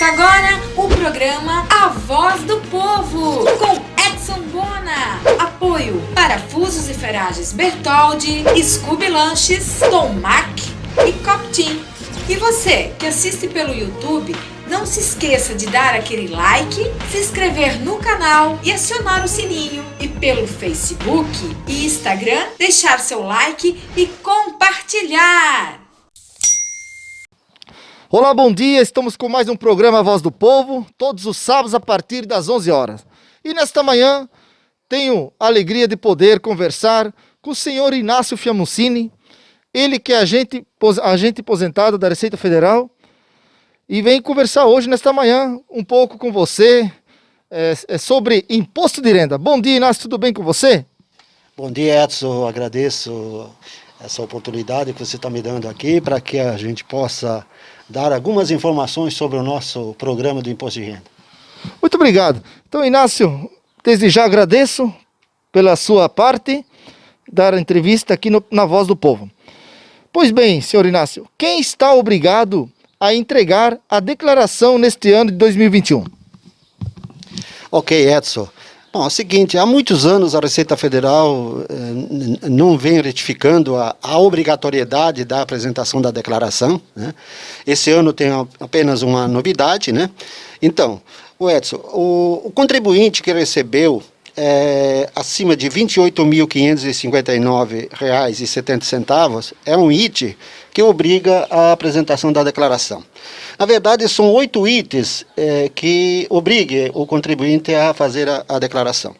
Começa agora o programa A Voz do Povo, com Edson Bona. Apoio Parafusos e Ferragens Bertoldi, Scooby Lanches, Tom Mac e Coptim. E você que assiste pelo YouTube, não se esqueça de dar aquele like, se inscrever no canal e acionar o sininho. E pelo Facebook e Instagram, deixar seu like e compartilhar. Olá, bom dia, estamos com mais um programa Voz do Povo, todos os sábados a partir das 11 horas. E nesta manhã, tenho a alegria de poder conversar com o senhor Inácio Fiamucini, ele que é agente aposentado da Receita Federal, e vem conversar hoje, nesta manhã, um pouco com você sobre imposto de renda. Bom dia, Inácio, tudo bem com você? Bom dia, Edson, agradeço essa oportunidade que você está me dando aqui para que a gente possa dar algumas informações sobre o nosso programa do Imposto de Renda. Muito obrigado. Então, Inácio, desde já agradeço pela sua parte, dar a entrevista aqui na Voz do Povo. Pois bem, senhor Inácio, quem está obrigado a entregar a declaração neste ano de 2021? Ok, Edson. Bom, é o seguinte, há muitos anos a Receita Federal não vem retificando a obrigatoriedade da apresentação da declaração, né? Esse ano tem apenas uma novidade, né? Então, Edson, o contribuinte que recebeu acima de R$ 28.559,70 é um item que obriga a apresentação da declaração. Na verdade, são 8 itens que obriguem o contribuinte a fazer a declaração.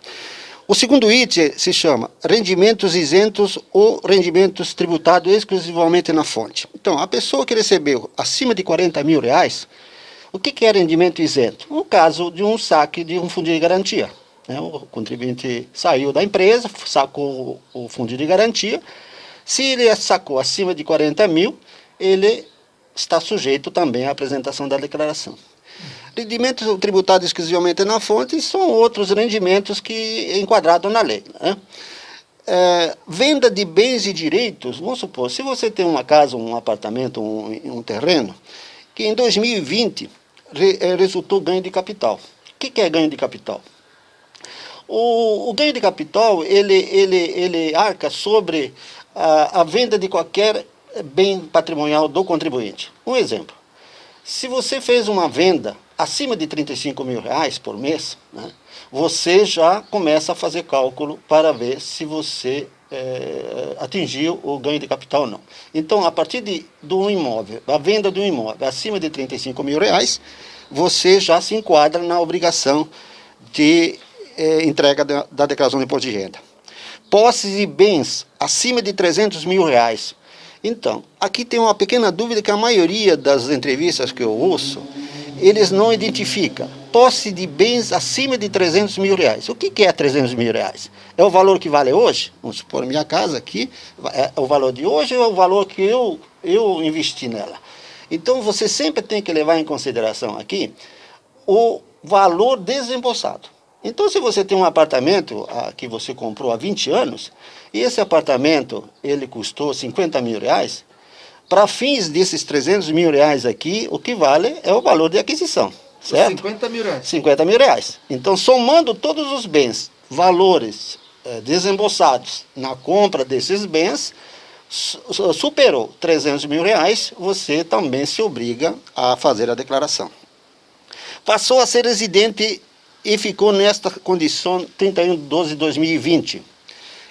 O segundo item se chama rendimentos isentos ou rendimentos tributados exclusivamente na fonte. Então, a pessoa que recebeu acima de R$ 40.000, o que é rendimento isento? No caso de um saque de um fundo de garantia. O contribuinte saiu da empresa, sacou o fundo de garantia. Se ele sacou acima de 40 mil, ele está sujeito também à apresentação da declaração. Rendimentos tributados exclusivamente na fonte são outros rendimentos que é enquadrado na lei, né? Venda de bens e direitos, vamos supor, se você tem uma casa, um apartamento, um terreno, que em 2020 resultou ganho de capital. O que é ganho de capital? O ganho de capital, ele arca sobre a venda de qualquer bem patrimonial do contribuinte. Um exemplo, se você fez uma venda acima de R$ 35.000 por mês, né, você já começa a fazer cálculo para ver se você atingiu o ganho de capital ou não. Então, a partir do imóvel, a venda do imóvel acima de R$ 35.000, você já se enquadra na obrigação de entrega da declaração de imposto de renda. Posses e bens acima de R$ 300.000. Então, aqui tem uma pequena dúvida que a maioria das entrevistas que eu ouço, eles não identificam. Posse de bens acima de R$ 300.000. O que é R$ 300.000? É o valor que vale hoje? Vamos supor, minha casa aqui, é o valor de hoje ou é o valor que eu investi nela? Então, você sempre tem que levar em consideração aqui o valor desembolsado. Então, se você tem um apartamento que você comprou há 20 anos, e esse apartamento ele custou R$ 50.000, para fins desses R$ 300.000 aqui, o que vale é o valor de aquisição, certo? R$ 50.000. R$ 50.000. Então, somando todos os bens, valores desembolsados na compra desses bens, superou R$ 300.000, você também se obriga a fazer a declaração. Passou a ser residente e ficou nesta condição 31 de 12 de 2020.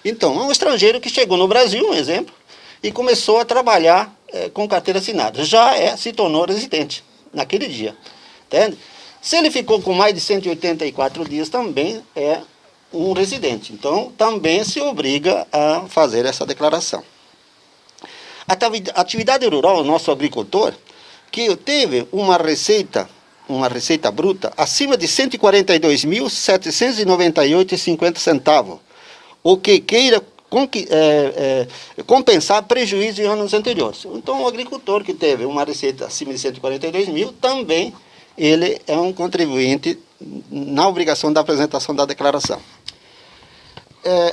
Então, é um estrangeiro que chegou no Brasil, um exemplo, e começou a trabalhar com carteira assinada. Já se tornou residente naquele dia. Entende? Se ele ficou com mais de 184 dias, também é um residente. Então, também se obriga a fazer essa declaração. A atividade rural, o nosso agricultor, que teve uma receita bruta acima de R$ 142.798,50, o que queira compensar prejuízo em anos anteriores. Então, o agricultor que teve uma receita acima de 142 mil, também ele é um contribuinte na obrigação da apresentação da declaração.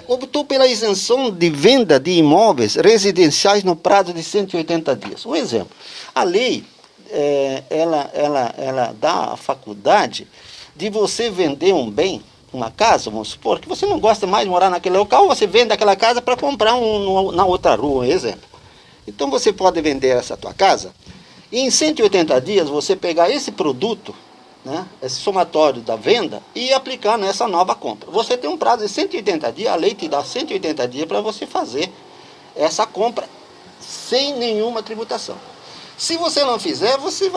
Optou pela isenção de venda de imóveis residenciais no prazo de 180 dias. Um exemplo, a lei ela dá a faculdade de você vender um bem, uma casa, vamos supor, que você não gosta mais de morar naquele local, você vende aquela casa para comprar na outra rua, um exemplo. Então você pode vender essa tua casa e em 180 dias você pegar esse produto, né, esse somatório da venda e aplicar nessa nova compra. Você tem um prazo de 180 dias, a lei te dá 180 dias para você fazer essa compra sem nenhuma tributação. Se você não fizer, você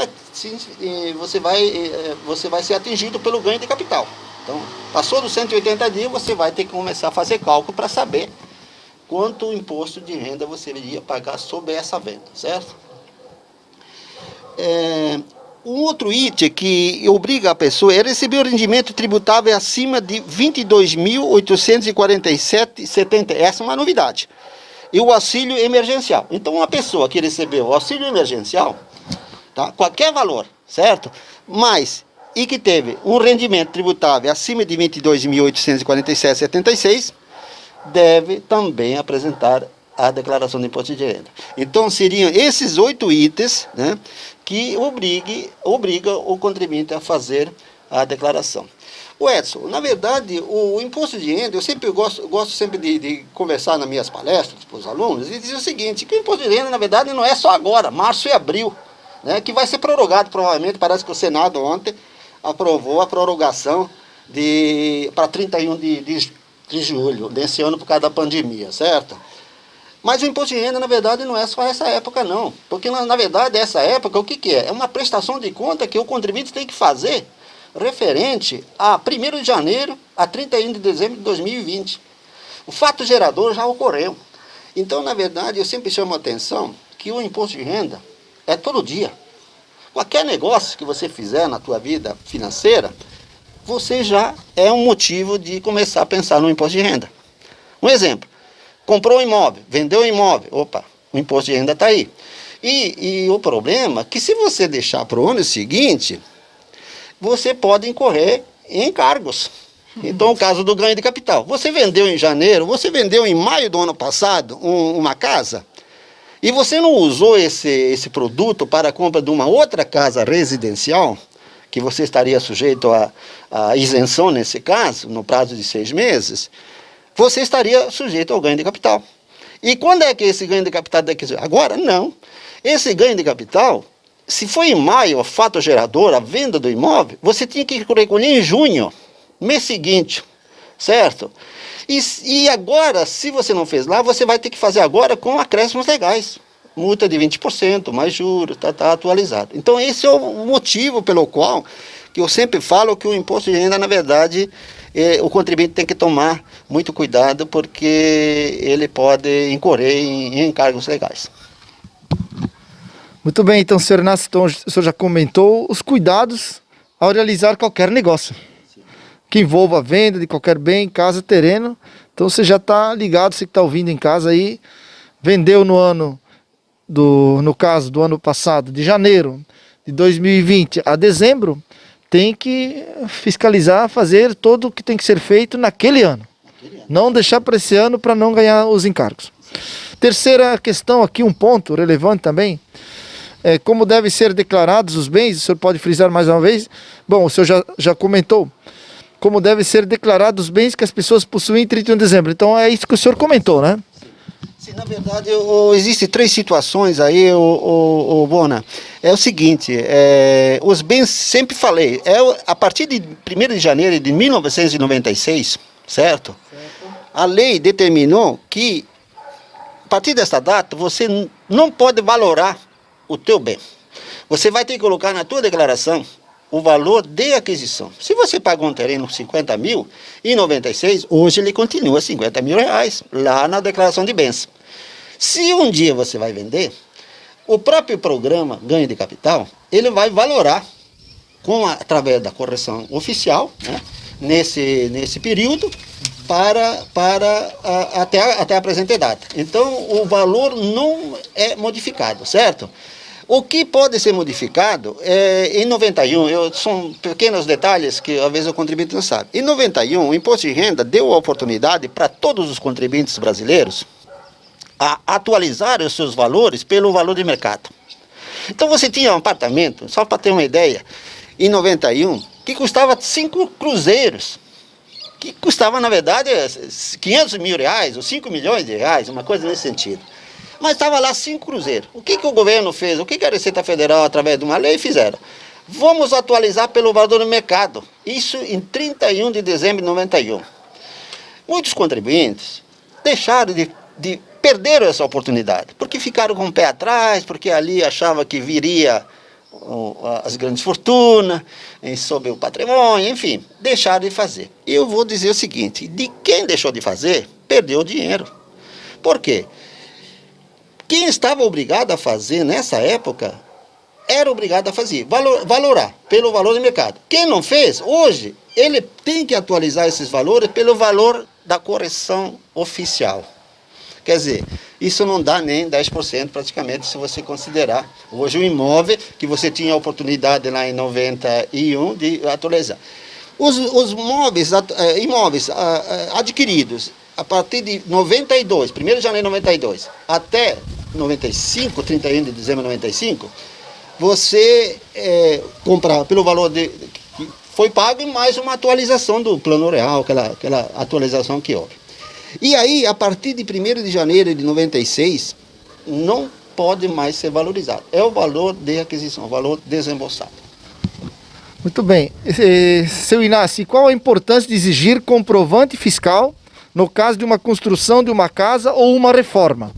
vai ser atingido pelo ganho de capital. Então, passou dos 180 dias, você vai ter que começar a fazer cálculo para saber quanto imposto de renda você iria pagar sobre essa venda, certo? Um outro item que obriga a pessoa é receber o rendimento tributável acima de R$ 22.847,70. Essa é uma novidade. E o auxílio emergencial. Então, uma pessoa que recebeu o auxílio emergencial, tá, qualquer valor, certo? Mas, e que teve um rendimento tributável acima de R$ 22.847,76, deve também apresentar a declaração de imposto de renda. Então, seriam esses 8 itens, né, que obriga o contribuinte a fazer a declaração. O Edson, na verdade, o imposto de renda, eu sempre gosto sempre de conversar nas minhas palestras para os alunos e dizer o seguinte, que o imposto de renda, na verdade, não é só agora, março e abril, né, que vai ser prorrogado, provavelmente, parece que o Senado ontem aprovou a prorrogação para 31 de julho desse ano por causa da pandemia, certo? Mas o imposto de renda, na verdade, não é só essa época, não. Porque, na verdade, essa época, o que é? É uma prestação de conta que o contribuinte tem que fazer referente a 1º de janeiro a 31 de dezembro de 2020. O fato gerador já ocorreu. Então, na verdade, eu sempre chamo a atenção que o imposto de renda é todo dia. Qualquer negócio que você fizer na tua vida financeira, você já é um motivo de começar a pensar no imposto de renda. Um exemplo, comprou um imóvel, vendeu um imóvel, opa, o imposto de renda está aí. E o problema é que se você deixar para o ano seguinte, você pode incorrer em encargos. Então, o caso do ganho de capital. Você vendeu em janeiro, você vendeu em maio do ano passado uma casa, e você não usou esse produto para a compra de uma outra casa residencial, que você estaria sujeito a isenção nesse caso, no prazo de 6 meses, você estaria sujeito ao ganho de capital. E quando é que esse ganho de capital tem que ser? Agora? Não. Esse ganho de capital, se foi em maio, o fato gerador, a venda do imóvel, você tinha que recolher em junho, mês seguinte, certo? E agora, se você não fez lá, você vai ter que fazer agora com acréscimos legais. Multa de 20%, mais juros, tá atualizado. Então, esse é o motivo pelo qual que eu sempre falo que o imposto de renda, na verdade, o contribuinte tem que tomar muito cuidado, porque ele pode incorrer em encargos legais. Muito bem, então, senhor Inácio, então, o senhor já comentou os cuidados ao realizar qualquer negócio que envolva a venda de qualquer bem, casa, terreno. Então você já está ligado, você que está ouvindo em casa aí, vendeu no caso do ano passado, de janeiro de 2020 a dezembro, tem que fiscalizar, fazer tudo o que tem que ser feito naquele ano. Não deixar para esse ano para não ganhar os encargos. Terceira questão aqui, um ponto relevante também, é como devem ser declarados os bens. O senhor pode frisar mais uma vez? Bom, o senhor já comentou como devem ser declarados os bens que as pessoas possuem em 31 de dezembro. Então é isso que o senhor comentou, né? Sim, na verdade, existem 3 situações aí, Bona. É o seguinte, os bens, sempre falei, a partir de 1º de janeiro de 1996, certo? A lei determinou que, a partir dessa data, você não pode valorar o teu bem. Você vai ter que colocar na tua declaração o valor de aquisição. Se você pagou um terreno 50 mil, em 96, hoje ele continua 50 mil reais, lá na declaração de bens. Se um dia você vai vender, o próprio programa Ganho de Capital, ele vai valorar, através da correção oficial, né, nesse período, até a presente data. Então, o valor não é modificado, certo? O que pode ser modificado em 91, são pequenos detalhes que às vezes o contribuinte não sabe. Em 91, o Imposto de Renda deu a oportunidade para todos os contribuintes brasileiros a atualizar os seus valores pelo valor de mercado. Então você tinha um apartamento, só para ter uma ideia, em 91, que custava 5 cruzeiros, que custava, na verdade, 500 mil reais ou 5 milhões de reais, uma coisa nesse sentido. Mas estava lá 5 cruzeiros. O que o governo fez? O que a Receita Federal, através de uma lei, fizeram? Vamos atualizar pelo valor do mercado. Isso em 31 de dezembro de 91. Muitos contribuintes deixaram perderam essa oportunidade, porque ficaram com o pé atrás, porque ali achava que viria as grandes fortunas, sobre o patrimônio, enfim, deixaram de fazer. E eu vou dizer o seguinte, de quem deixou de fazer, perdeu dinheiro. Por quê? Quem estava obrigado a fazer nessa época, era obrigado a fazer, valorar pelo valor do mercado. Quem não fez, hoje, ele tem que atualizar esses valores pelo valor da correção oficial. Quer dizer, isso não dá nem 10% praticamente, se você considerar hoje o imóvel que você tinha a oportunidade lá em 91 de atualizar. Os imóveis adquiridos a partir de 92, 1º de janeiro de 92, até 95, 31 de dezembro de 95, você comprar pelo valor que foi pago e mais uma atualização do plano real, aquela atualização que houve. E aí, a partir de 1º de janeiro de 96, não pode mais ser valorizado. É o valor de aquisição, o valor desembolsado. Muito bem. Seu Inácio, qual a importância de exigir comprovante fiscal no caso de uma construção de uma casa ou uma reforma?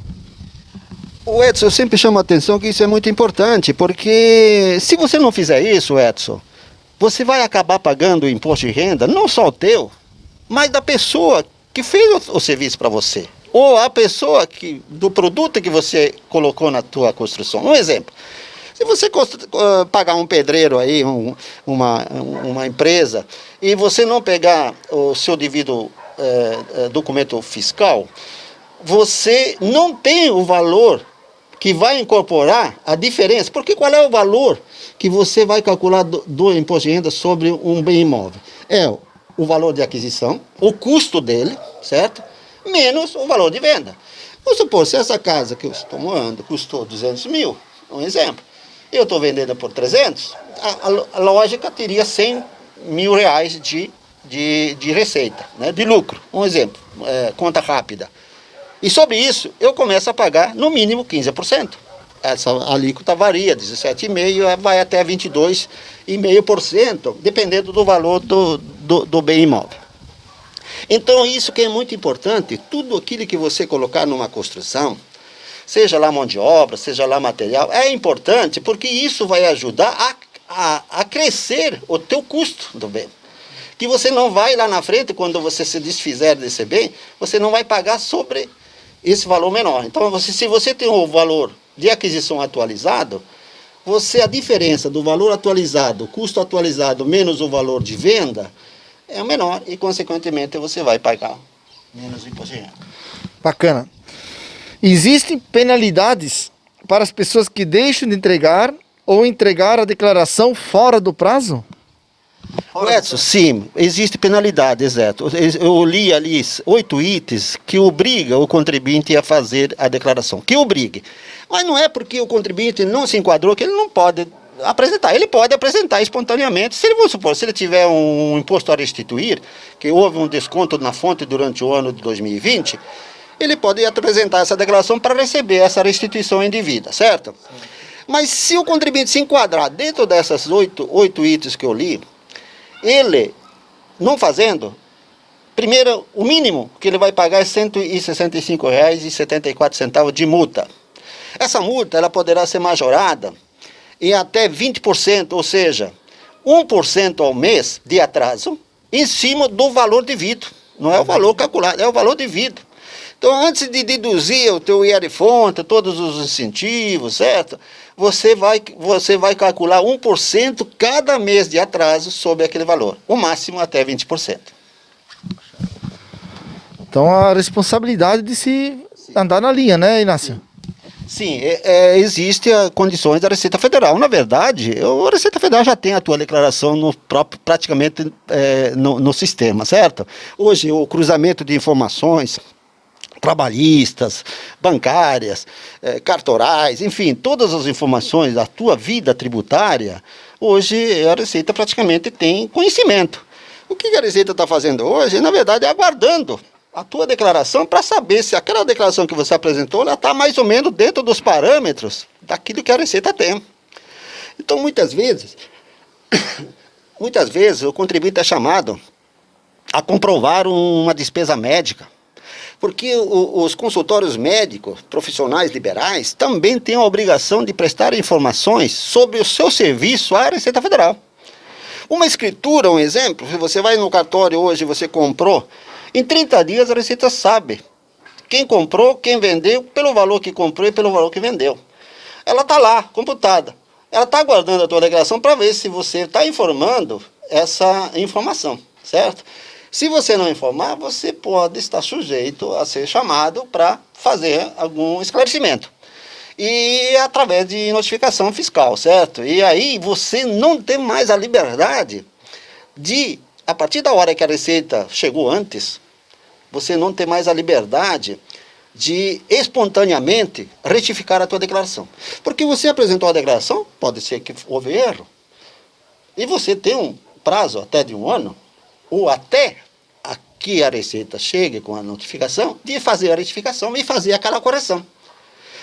O Edson, eu sempre chamo a atenção que isso é muito importante, porque se você não fizer isso, Edson, você vai acabar pagando o imposto de renda, não só o teu, mas da pessoa que fez o serviço para você, ou a pessoa do produto que você colocou na tua construção. Um exemplo, se você pagar um pedreiro aí, uma empresa, e você não pegar o seu devido documento fiscal, você não tem o valor que vai incorporar a diferença, porque qual é o valor que você vai calcular do imposto de renda sobre um bem imóvel? É o valor de aquisição, o custo dele, certo? Menos o valor de venda. Vamos supor, se essa casa que eu estou morando custou 200 mil, um exemplo, eu estou vendendo por 300, a lógica teria 100 mil reais de receita, né, de lucro, um exemplo, conta rápida. E sobre isso, eu começo a pagar no mínimo 15%. Essa alíquota varia, 17,5% vai até 22,5%, dependendo do valor do bem imóvel. Então, isso que é muito importante, tudo aquilo que você colocar numa construção, seja lá mão de obra, seja lá material, é importante porque isso vai ajudar a crescer o teu custo do bem. Que você não vai lá na frente, quando você se desfizer desse bem, você não vai pagar sobre esse valor menor. Então, se você tem o valor de aquisição atualizado, a diferença do valor atualizado, custo atualizado, menos o valor de venda, é menor e, consequentemente, você vai pagar menos imposto de renda. Bacana. Existem penalidades para as pessoas que deixam de entregar ou entregar a declaração fora do prazo? Edson, sim, existe penalidade, exato. Eu li ali 8 itens que obriga o contribuinte a fazer a declaração, que obrigue. Mas não é porque o contribuinte não se enquadrou que ele não pode apresentar. Ele pode apresentar espontaneamente. Se ele, vamos supor, se ele tiver um imposto a restituir, que houve um desconto na fonte durante o ano de 2020, ele pode apresentar essa declaração para receber essa restituição indevida, certo? Sim. Mas se o contribuinte se enquadrar dentro dessas 8 itens que eu li, ele, não fazendo, primeiro, o mínimo que ele vai pagar é R$ 165,74 de multa. Essa multa ela poderá ser majorada em até 20%, ou seja, 1% ao mês de atraso, em cima do valor devido. Não é o valor calculado, é o valor devido. Então, antes de deduzir o teu IR-fonte, todos os incentivos, certo? Você vai calcular 1% cada mês de atraso sobre aquele valor, o máximo até 20%. Então, a responsabilidade de se andar na linha, né, Inácio? Sim, existem condições da Receita Federal. Na verdade, a Receita Federal já tem a tua declaração praticamente no sistema, certo? Hoje, o cruzamento de informações trabalhistas, bancárias, cartorais, enfim, todas as informações da tua vida tributária, hoje a Receita praticamente tem conhecimento. O que a Receita está fazendo hoje, na verdade, é aguardando a tua declaração para saber se aquela declaração que você apresentou está mais ou menos dentro dos parâmetros daquilo que a Receita tem. Então, muitas vezes o contribuinte é chamado a comprovar uma despesa médica, porque os consultórios médicos profissionais liberais também têm a obrigação de prestar informações sobre o seu serviço à Receita Federal. Uma escritura, um exemplo, se você vai no cartório hoje e você comprou, em 30 dias a Receita sabe quem comprou, quem vendeu, pelo valor que comprou e pelo valor que vendeu. Ela está lá, computada. Ela está aguardando a tua declaração para ver se você está informando essa informação, certo? Se você não informar, você pode estar sujeito a ser chamado para fazer algum esclarecimento. E através de notificação fiscal, certo? E aí você não tem mais a liberdade de, a partir da hora que a Receita chegou antes, você não tem mais a liberdade de espontaneamente retificar a tua declaração. Porque você apresentou a declaração, pode ser que houve erro, e você tem um prazo até de 1 ano, ou até que a Receita chegue com a notificação, de fazer a retificação e fazer aquela correção.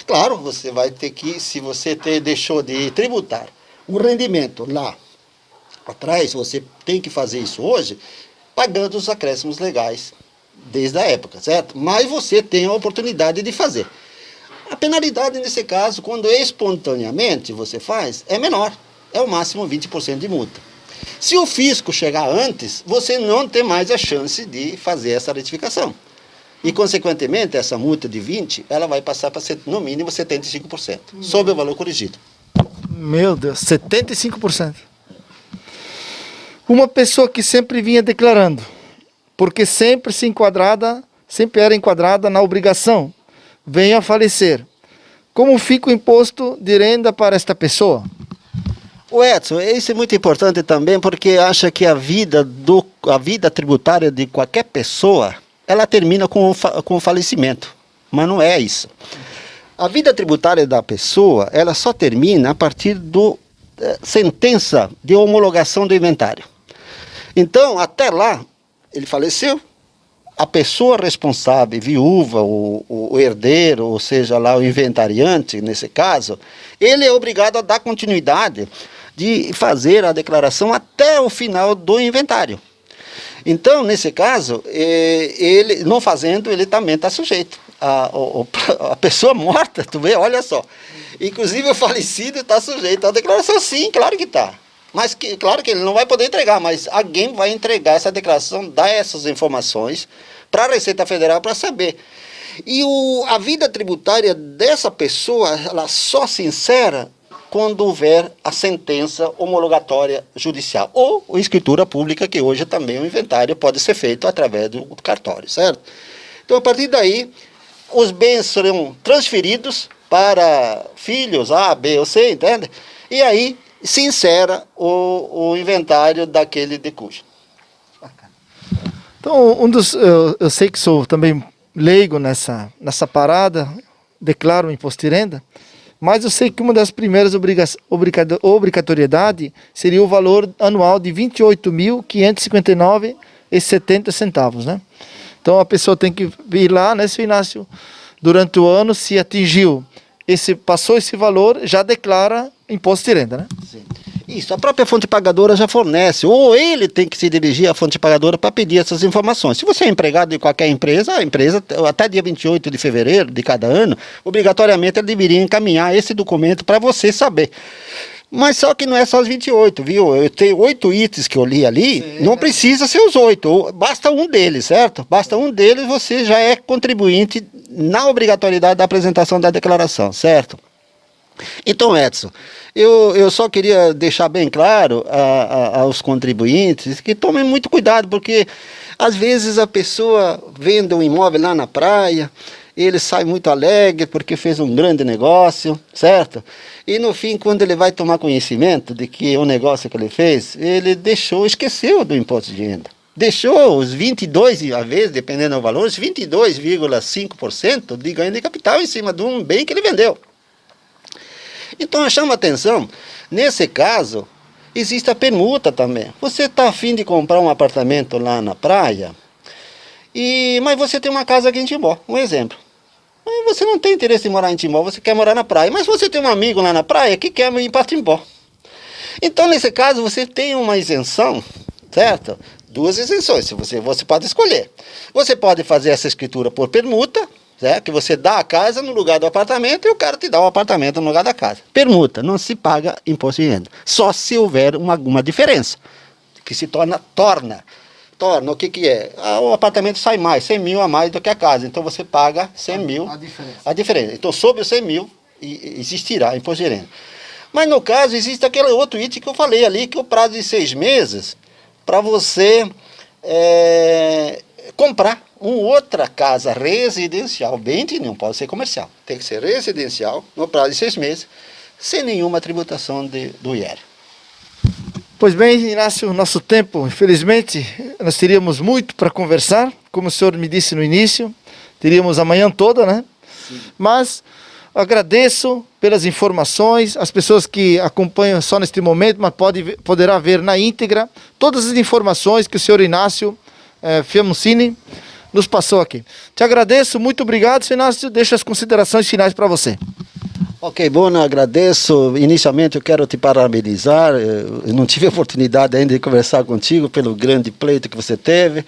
Claro, você vai ter que, se você deixou de tributar um rendimento lá atrás, você tem que fazer isso hoje, pagando os acréscimos legais desde a época, certo? Mas você tem a oportunidade de fazer. A penalidade nesse caso, quando espontaneamente você faz, é menor, é o máximo 20% de multa. Se o fisco chegar antes, você não tem mais a chance de fazer essa retificação. E, consequentemente, essa multa de 20%, ela vai passar para, no mínimo, 75%, sobre o valor corrigido. Meu Deus, 75%. Uma pessoa que sempre vinha declarando, porque sempre era enquadrada na obrigação, venha a falecer. Como fica o imposto de renda para esta pessoa? O Edson, isso é muito importante também, porque acha que a vida tributária de qualquer pessoa, ela termina com o falecimento, mas não é isso. A vida tributária da pessoa, ela só termina a partir da sentença de homologação do inventário. Então, até lá, ele faleceu, a pessoa responsável, viúva, o herdeiro, ou seja, lá o inventariante, nesse caso, ele é obrigado a dar continuidade de fazer a declaração até o final do inventário. Então, nesse caso, ele não fazendo, ele também está sujeito. A pessoa morta, tu vê, olha só. Inclusive o falecido está sujeito à declaração, sim, claro que está. Mas claro que ele não vai poder entregar, mas alguém vai entregar essa declaração, dar essas informações para a Receita Federal para saber. E a vida tributária dessa pessoa, ela só se encerra quando houver a sentença homologatória judicial ou a escritura pública, que hoje também o inventário pode ser feito através do cartório, certo? Então, a partir daí, os bens serão transferidos para filhos A, B ou C, entende? E aí se encerra o inventário daquele de cujo. Então, eu sei que sou também leigo nessa parada, declaro o imposto de renda, mas eu sei que uma das primeiras obrigatoriedade seria o valor anual de R$ 28.559,70, né? Então a pessoa tem que vir lá, né, seu Inácio, durante o ano, se atingiu, passou esse valor, já declara imposto de renda, né? Sim. Isso, a própria fonte pagadora já fornece, ou ele tem que se dirigir à fonte pagadora para pedir essas informações. Se você é empregado de qualquer empresa, a empresa, até dia 28 de fevereiro de cada ano, obrigatoriamente ela deveria encaminhar esse documento para você saber. Mas só que não é só os 28, viu? Eu tenho 8 itens que eu li ali, sim, não precisa ser os 8, basta um deles, certo? Basta um deles, você já é contribuinte na obrigatoriedade da apresentação da declaração, certo? Então, Edson, eu só queria deixar bem claro aos contribuintes que tomem muito cuidado, porque às vezes a pessoa vende um imóvel lá na praia, ele sai muito alegre porque fez um grande negócio, certo? E no fim, quando ele vai tomar conhecimento de que o negócio que ele fez, ele esqueceu do imposto de renda. deixou os 22, às vezes, dependendo do valor, os 22,5% de ganho de capital em cima de um bem que ele vendeu. Então, chama atenção, nesse caso, existe a permuta também. Você está a fim de comprar um apartamento lá na praia, mas você tem uma casa aqui em Timbó, um exemplo. Mas você não tem interesse em morar em Timbó, você quer morar na praia. Mas você tem um amigo lá na praia que quer ir para Timbó. Então, nesse caso, você tem uma isenção, certo? 2 isenções, você pode escolher. Você pode fazer essa escritura por permuta, certo? Que você dá a casa no lugar do apartamento e o cara te dá o apartamento no lugar da casa. Permuta, não se paga imposto de renda. Só se houver alguma diferença, que se torna, o que é? O apartamento sai mais, 100 mil a mais do que a casa, então você paga 100 mil, a diferença. Então, sobre os 100 mil, existirá imposto de renda. Mas no caso, existe aquele outro item que eu falei ali, que é o prazo de 6 meses, para você comprar uma outra casa residencial, bem que não pode ser comercial, tem que ser residencial, no prazo de 6 meses, sem nenhuma tributação do IR. Pois bem, Inácio, nosso tempo, infelizmente, nós teríamos muito para conversar, como o senhor me disse no início, teríamos a manhã toda, né? Sim. Mas agradeço pelas informações, as pessoas que acompanham só neste momento, mas poderá ver na íntegra todas as informações que o senhor Inácio Fiamucini nos passou aqui. Te agradeço, muito obrigado, senhor Inácio, deixo as considerações finais para você. Ok, Bona, agradeço. Inicialmente eu quero te parabenizar. Eu não tive a oportunidade ainda de conversar contigo pelo grande pleito que você teve.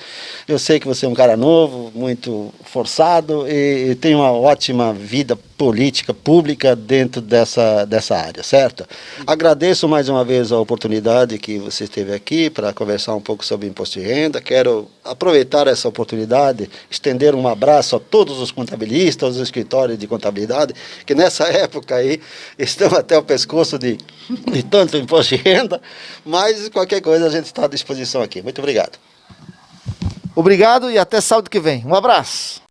Eu sei que você é um cara novo, muito forçado e tem uma ótima vida política, pública dentro dessa área, certo? Agradeço mais uma vez a oportunidade que você teve aqui para conversar um pouco sobre imposto de renda. Quero aproveitar essa oportunidade, estender um abraço a todos os contabilistas, os escritórios de contabilidade, que nessa época aí estão até o pescoço de tanto imposto de renda, mas qualquer coisa a gente está à disposição aqui. Muito obrigado. Obrigado e até sábado que vem. Um abraço.